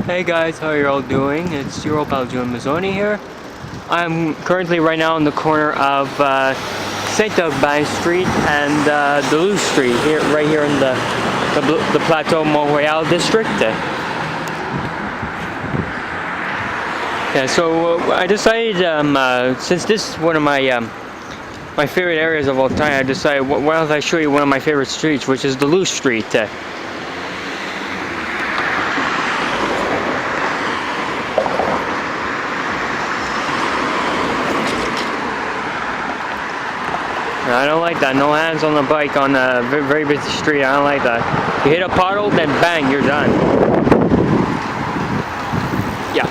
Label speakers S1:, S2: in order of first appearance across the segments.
S1: Hey guys, how are you all doing? It's your old pal June Mazzoni here. I'm currently right now on the corner of St. Aubin Street and Duluth Street, right here in the Plateau Mont-Royal district. Yeah, so I decided, since this is one of my my favorite areas of all time, I decided why don't I show you one of my favorite streets, which is Duluth Street. I don't like that. No hands on the bike on a very busy street. I don't like that. You hit a puddle, then bang, you're done. Yeah.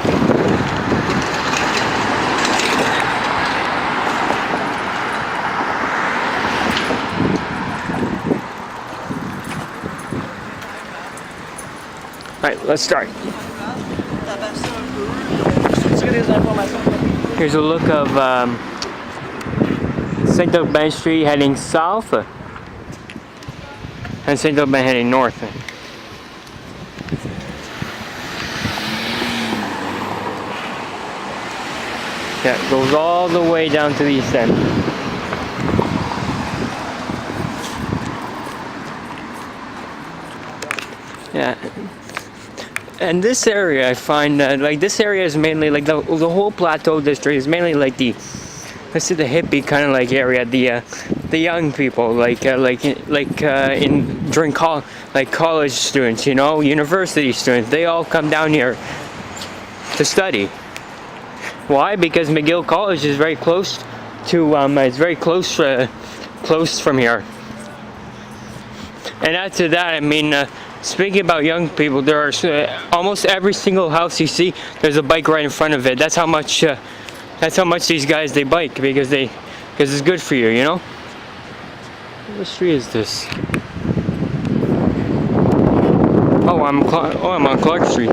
S1: Alright, let's start. Here's a look of St. Aubin Street heading south and St. Aubin heading north. Yeah, it goes all the way down to the east end. Yeah. And this area, I find like this area is mainly like the whole Plateau district is mainly like let's say the hippie kind of like area, the young people, like during college students, you know, university students, they all come down here to study. Why? Because McGill College is very close to it's very close from here. And add to that, I mean, speaking about young people, there are almost every single house you see, there's a bike right in front of it. That's how much these guys, they bike because it's good for you, you know. What street is this? Oh, I'm on Clark Street.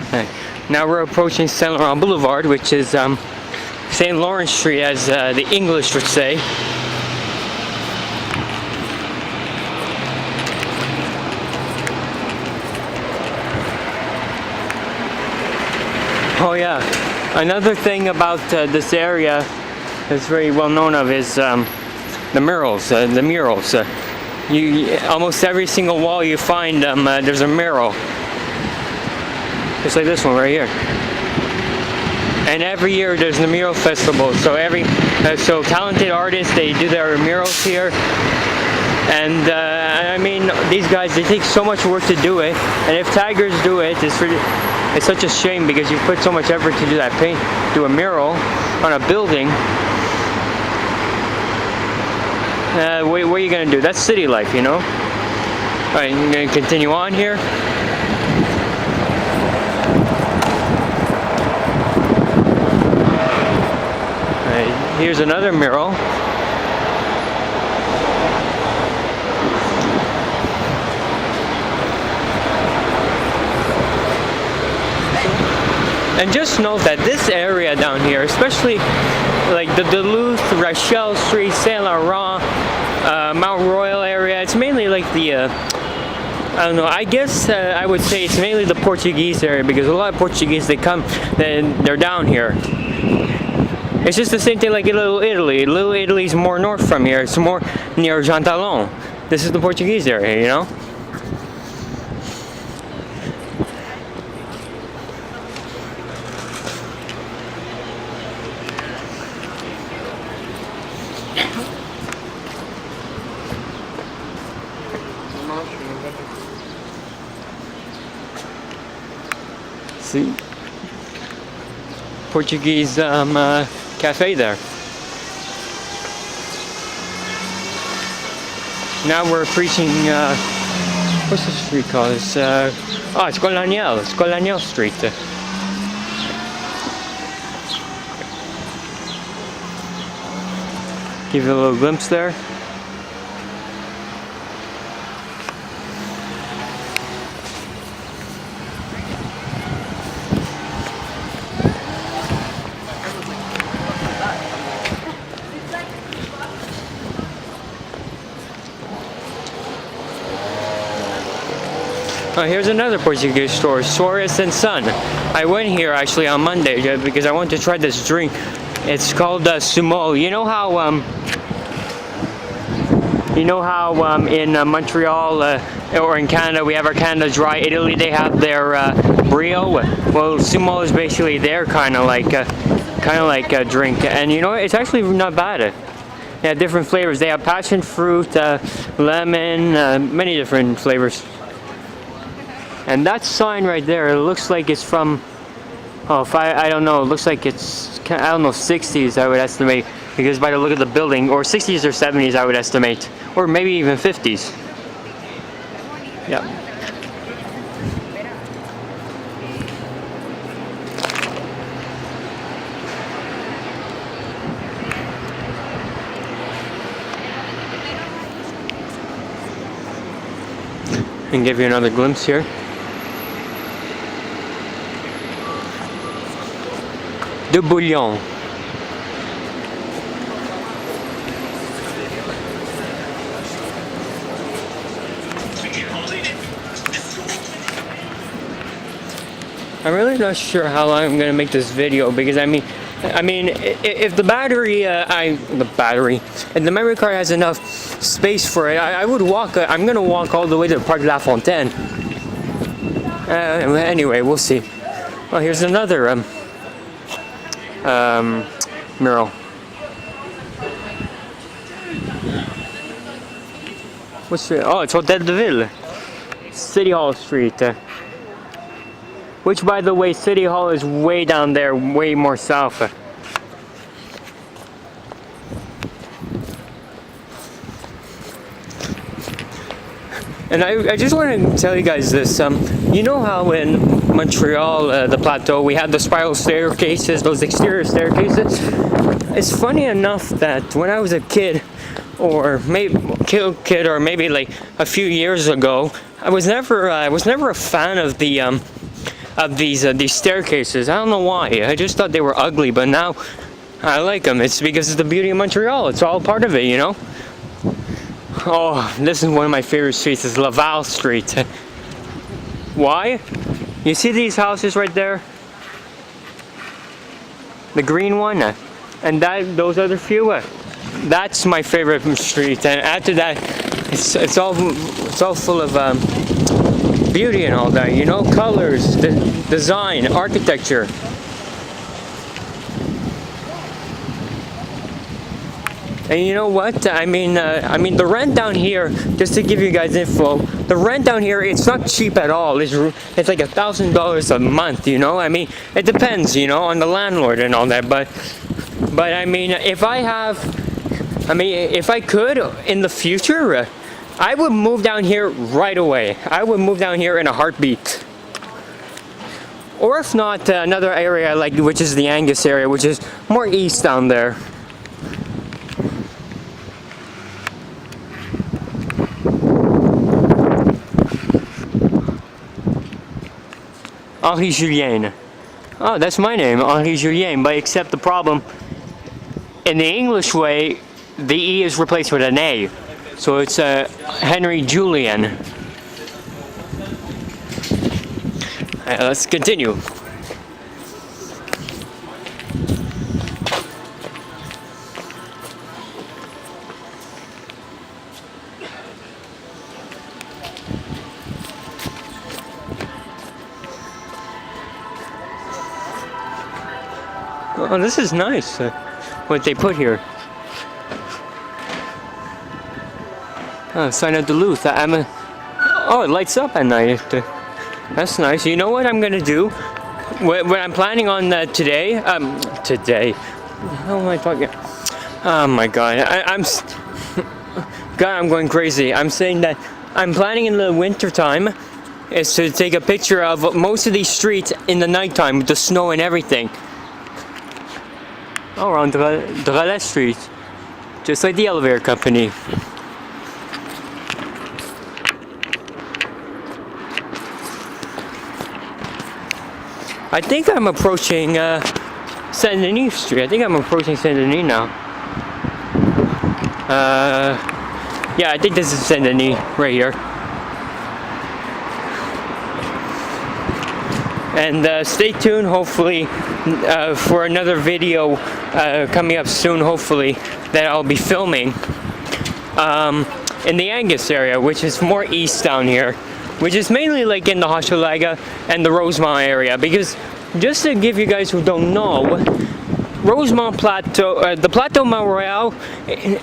S1: Okay. Now we're approaching Saint Laurent Boulevard, which is St. Lawrence Street, as the English would say. Oh yeah, another thing about this area that's very well known of is the murals. Almost every single wall you find, there's a mural. Just like this one right here. And every year there's the mural festival. So so talented artists, they do their murals here. And I mean, these guys, they take so much work to do it. And if tigers do it, it's such a shame because you put so much effort to do that do a mural on a building. What are you gonna do? That's city life, you know? Alright, I'm gonna continue on here. Alright, here's another mural. And just note that this area down here, especially like the Duluth, Rachel Street, Saint Laurent, Mont-Royal area, it's mainly like the, I don't know, I guess I would say it's mainly the Portuguese area because a lot of Portuguese, they're down here. It's just the same thing like in Little Italy. Little Italy's more north from here, it's more near Jean Talon. This is the Portuguese area, you know? See, Portuguese cafe there. Now we're preaching. What's the street called? It's it's Colonial. It's Colonial Street. Give you a little glimpse there. Oh, here's another Portuguese store, Soares and Son. I went here actually on Monday because I wanted to try this drink. It's called Sumo. You know how in Montreal or in Canada we have our Canada Dry. Italy they have their Brio. Well, Sumo is basically their kind of like a drink, and you know it's actually not bad. They have different flavors. They have passion fruit, lemon, many different flavors. And that sign right there, it looks like it's from, I don't know, it looks like it's, I don't know, 60s I would estimate, because by the look of the building, or 60s or 70s I would estimate, or maybe even 50s. Yeah. And give you another glimpse here. De bouillon. I'm really not sure how long I'm gonna make this video because I mean, if the battery, if the memory card has enough space for it, I would walk. I'm gonna walk all the way to Parc La Fontaine. Anyway, we'll see. Oh, here's another mural. What's it? Oh, it's Hotel de Ville, City Hall Street. Which, by the way, City Hall is way down there, way more south. And I just want to tell you guys this. You know how in Montreal, the Plateau, we have the spiral staircases, those exterior staircases? It's funny enough that when I was a kid, or maybe or maybe like a few years ago, I was never a fan of the these staircases. I don't know why. I just thought they were ugly, but now I like them. It's because it's the beauty of Montreal. It's all part of it, you know. Oh, this is one of my favorite streets. Is Laval Street. Why? You see these houses right there? The green one, and those other few. That's my favorite street. And after that, it's all full of beauty and all that, you know, colors, design, architecture. And you know what? I mean, the rent down here, just to give you guys info, the rent down here, it's not cheap at all. It's like $1,000 a month, you know. I mean, it depends, you know, on the landlord and all that. But I mean, if I could in the future, I would move down here right away. I would move down here in a heartbeat. Or if not, another area I like, which is the Angus area, which is more east down there. Henri Julien. Oh, that's my name, Henri Julien. But except the problem, in the English way, the E is replaced with an A. So it's Henry Julian. Let's continue. Oh, this is nice. What they put here. Oh, sign of Duluth. Oh, it lights up at night. That's nice. You know what I'm gonna do? What I'm planning on today. How am I talking? Oh my God. I'm going crazy. I'm saying that I'm planning in the winter time is to take a picture of most of these streets in the nighttime with the snow and everything. Oh, we're on Montreal'S Street, just like the elevator company. I think I'm approaching Saint Denis Street. I think I'm approaching Saint Denis now. Yeah, I think this is Saint Denis right here. And stay tuned, hopefully, for another video coming up soon, hopefully, that I'll be filming in the Angus area, which is more east down here, which is mainly like in the Hochelaga and the Rosemont area. Because just to give you guys who don't know, Rosemont Plateau, the Plateau, Mont-Royal,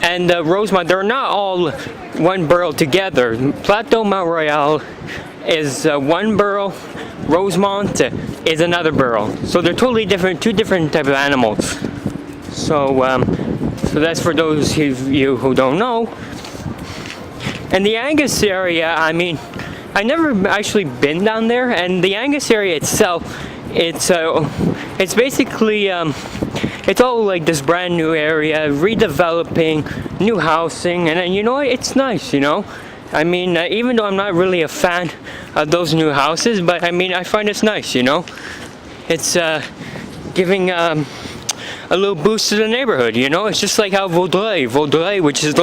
S1: and Rosemont, they're not all one borough together. Plateau, Mont-Royal is one borough. Rosemont is another borough. So they're totally different, two different type of animals. So that's for those of you who don't know. And the Angus area, I mean, I never actually been down there, and the Angus area itself, it's basically it's all like this brand new area, redeveloping, new housing, and then, you know what, it's nice, you know. I mean, even though I'm not really a fan of those new houses, but I mean, I find it's nice, you know. It's giving a little boost to the neighborhood, you know. It's just like how Vaudreuil, which is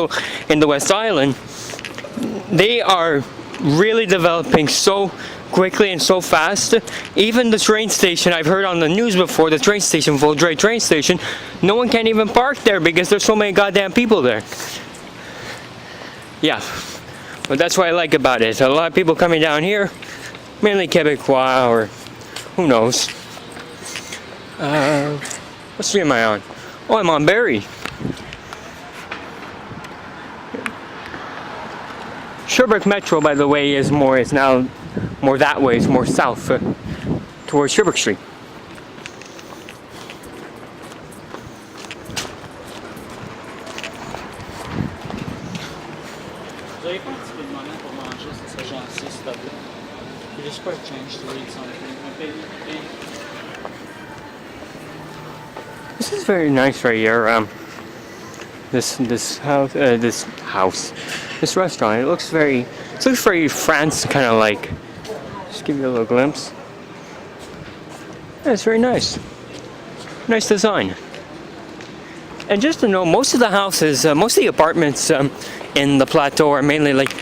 S1: in the West Island, they are really developing so quickly and so fast. Even the train station, I've heard on the news before, the train station, Vaudreuil train station, no one can even park there because there's so many goddamn people there. Yeah, but that's what I like about it. A lot of people coming down here, mainly Quebecois, or who knows. What street am I on? Oh, I'm on Barrie. Sherbrooke Metro, by the way, is now more that way, is more south, towards Sherbrooke Street.
S2: Vous avez pas un petit peu de monnaie pour manger, ça serait gentil, s'il te plaît. You just put change to read something.
S1: This is very nice right here. This restaurant. It looks very France kind of like. Just give you a little glimpse. Yeah, it's very nice. Nice design. And just to know, most of the houses, most of the apartments in the Plateau are mainly like,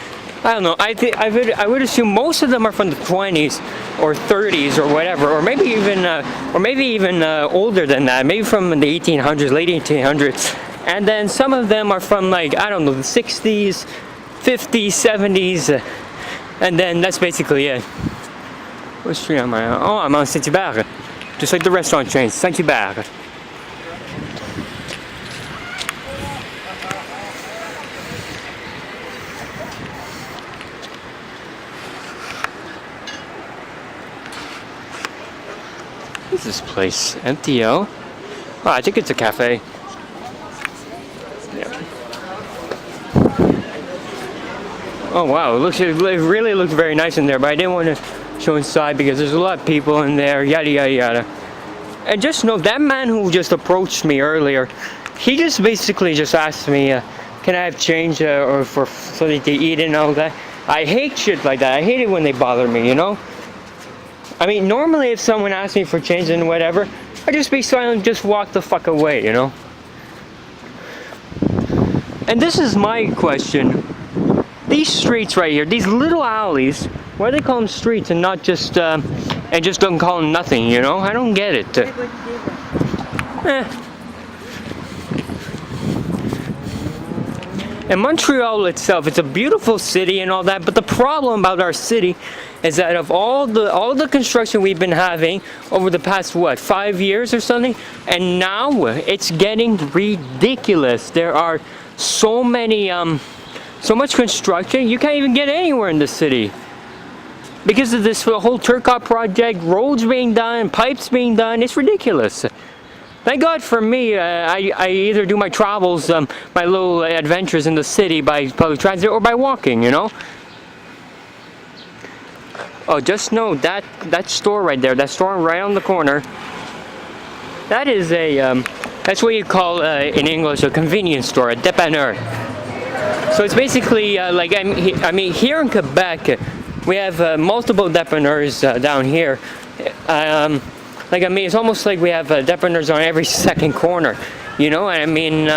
S1: I don't know. I would assume most of them are from the 20s or 30s or whatever, or maybe even older than that. Maybe from the 1800s, late 1800s. And then some of them are from, like, I don't know, the 60s, 50s, 70s, and then that's basically it. What street am I on? Oh, I'm on Saint-Hubert, just like the restaurant chain, Saint-Hubert. What is this place? MTO? Oh, I think it's a cafe. Oh wow, it really looks very nice in there, but I didn't want to show inside because there's a lot of people in there, yada yada yada. And just know, that man who just approached me earlier, he just basically just asked me, can I have change or for something to eat and all that. I hate shit like that. I hate it when they bother me, you know? I mean, normally if someone asks me for change and whatever, I just be silent, just walk the fuck away, you know? And this is my question. These streets right here, these little alleys, why do they call them streets and not just don't call them nothing, you know? I don't get it. And Montreal itself, it's a beautiful city and all that, but the problem about our city is that of all the construction we've been having over the past, 5 years or something, and now it's getting ridiculous. There are so many, so much construction, you can't even get anywhere in the city. Because of this whole Turcotte project, roads being done, pipes being done, it's ridiculous. Thank God for me, I either do my travels, my little adventures in the city by public transit or by walking, you know? Oh, just know that store right there, that store right on the corner, that is that's what you call in English a convenience store, a dépanneur. So it's basically like, I mean, here in Quebec, we have multiple dépanneurs down here. Like, I mean, it's almost like we have dépanneurs on every second corner, you know? I mean,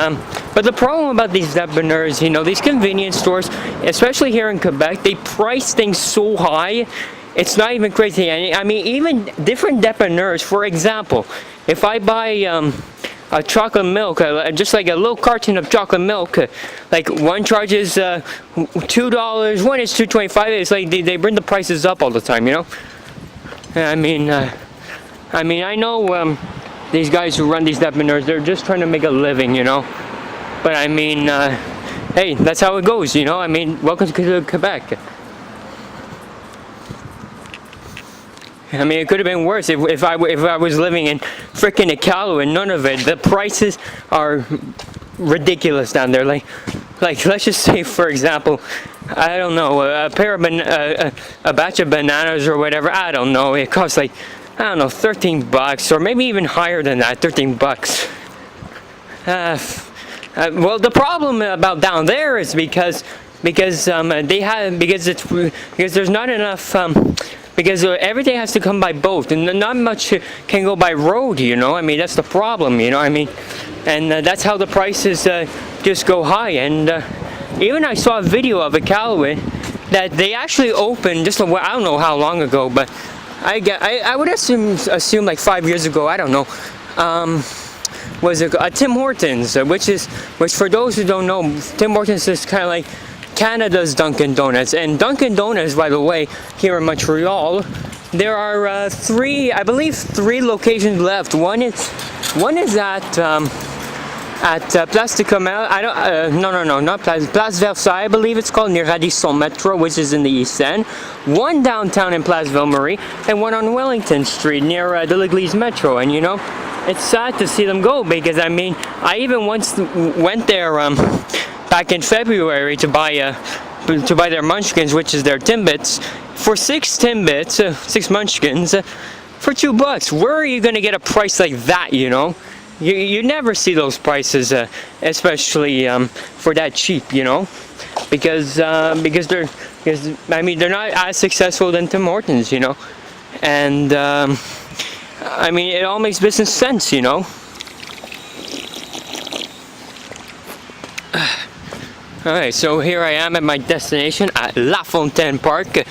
S1: but the problem about these dépanneurs, you know, these convenience stores, especially here in Quebec, they price things so high, it's not even crazy. And I mean, even different dépanneurs. For example, if I buy a chocolate milk, just like a little carton of chocolate milk, like one charges $2, one is $2.25. It's like they bring the prices up all the time, you know. I mean, I know these guys who run these dépanneurs, they're just trying to make a living, you know. But I mean, hey, that's how it goes, you know. I mean, welcome to Quebec. I mean, it could have been worse if I was living in frickin' Iqaluit and none of it. The prices are ridiculous down there. Like let's just say, for example, I don't know, a batch of bananas or whatever. I don't know. It costs like, I don't know, $13 or maybe even higher than that. $13. Well, the problem about down there is because there's not enough. Because everything has to come by boat, and not much can go by road, you know. I mean, that's the problem, you know. I mean, and that's how the prices just go high. And even I saw a video of Iqaluit that they actually opened just I don't know how long ago, but I would assume like 5 years ago. I don't know. Was it a Tim Hortons, which for those who don't know, Tim Hortons is kind of like Canada's Dunkin' Donuts. And Dunkin' Donuts, by the way, here in Montreal, there are I believe three locations left. One is at Place de Commerce. No, not Place Versailles, I believe it's called, near Radisson Metro, which is in the East End. One downtown in Place Ville-Marie, and one on Wellington Street near the L'Église Metro. And you know, it's sad to see them go, because I mean, I even once went there back in February to buy their munchkins, which is their Timbits, for 6 Timbits, 6 munchkins, for $2. Where are you gonna get a price like that? You know, you never see those prices, especially for that cheap. You know, because I mean, they're not as successful than Tim Hortons. You know, and I mean, it all makes business sense. You know. Alright, so here I am at my destination at La Fontaine Park,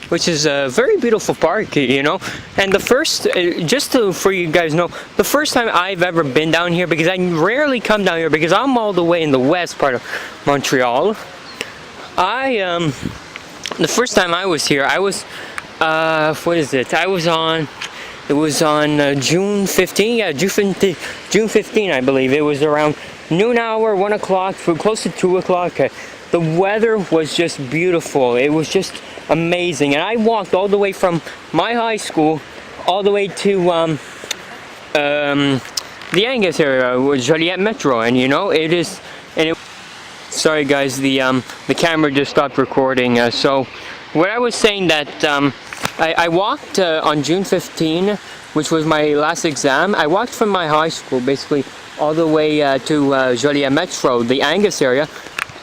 S1: which is a very beautiful park, you know. And the first, for you guys know, the first time I've ever been down here, because I rarely come down here because I'm all the way in the west part of Montreal. The first time I was here, I was, what is it? It was on June 15, yeah, June 15, I believe. It was around noon hour, 1 o'clock, close to 2 o'clock. The weather was just beautiful. It was just amazing. And I walked all the way from my high school all the way to the Angus area, Joliet Metro. And you know, sorry guys, the camera just stopped recording. So what I was saying, that I walked on June 15, which was my last exam. I walked from my high school basically all the way to Joliet Metro, the Angus area,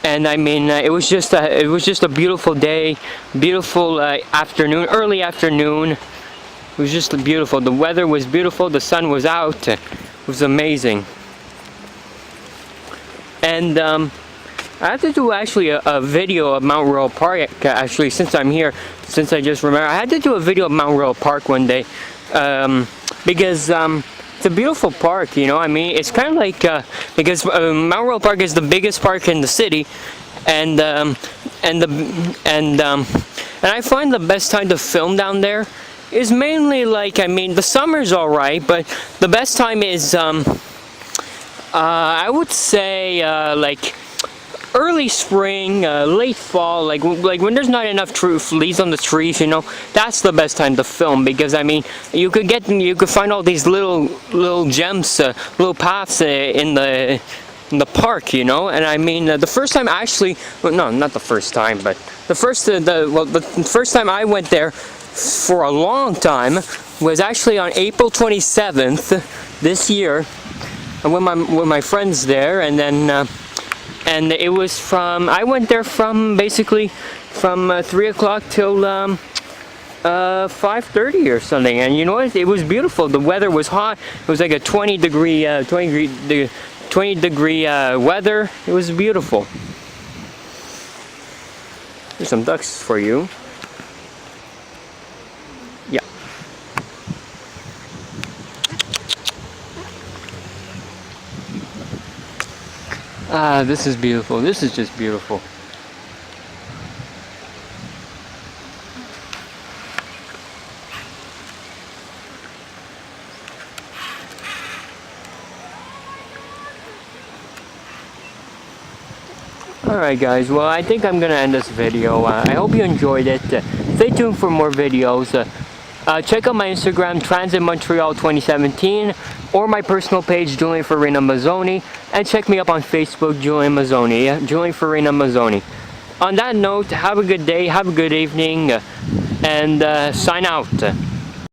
S1: and I mean, it was just a beautiful day, beautiful afternoon, early afternoon. It was just beautiful. The weather was beautiful. The sun was out. It was amazing. And I have to do actually a video of Mont-Royal Park. Actually, since I'm here, since I just remember, I had to do a video of Mont-Royal Park one day, because it's a beautiful park, you know. I mean, it's kind of like because Mont-Royal Park is the biggest park in the city, and I find the best time to film down there is mainly, like, I mean, the summer's all right, but the best time is I would say like early spring, late fall, like when there's not enough leaves on the trees, you know. That's the best time to film, because I mean, you could find all these little gems, little paths in the park, you know. And I mean, the first time actually, well, no, not the first time, but the first time I went there for a long time was actually on April 27th this year, with my friends there, and then. And it was I went there from basically from 3 o'clock till 5:30 or something. And you know what? It was beautiful. The weather was hot. It was like a 20 degree weather. It was beautiful. There's some ducks for you. Ah, this is beautiful. This is just beautiful. Alright guys, well I think I'm gonna end this video. I hope you enjoyed it. Stay tuned for more videos. Check out my Instagram, Transit Montreal 2017, or my personal page, Julian Farina Mazzoni, and check me up on Facebook, Julian Mazzoni. Yeah, Julian Farina Mazzoni. On that note, have a good day, have a good evening, and sign out.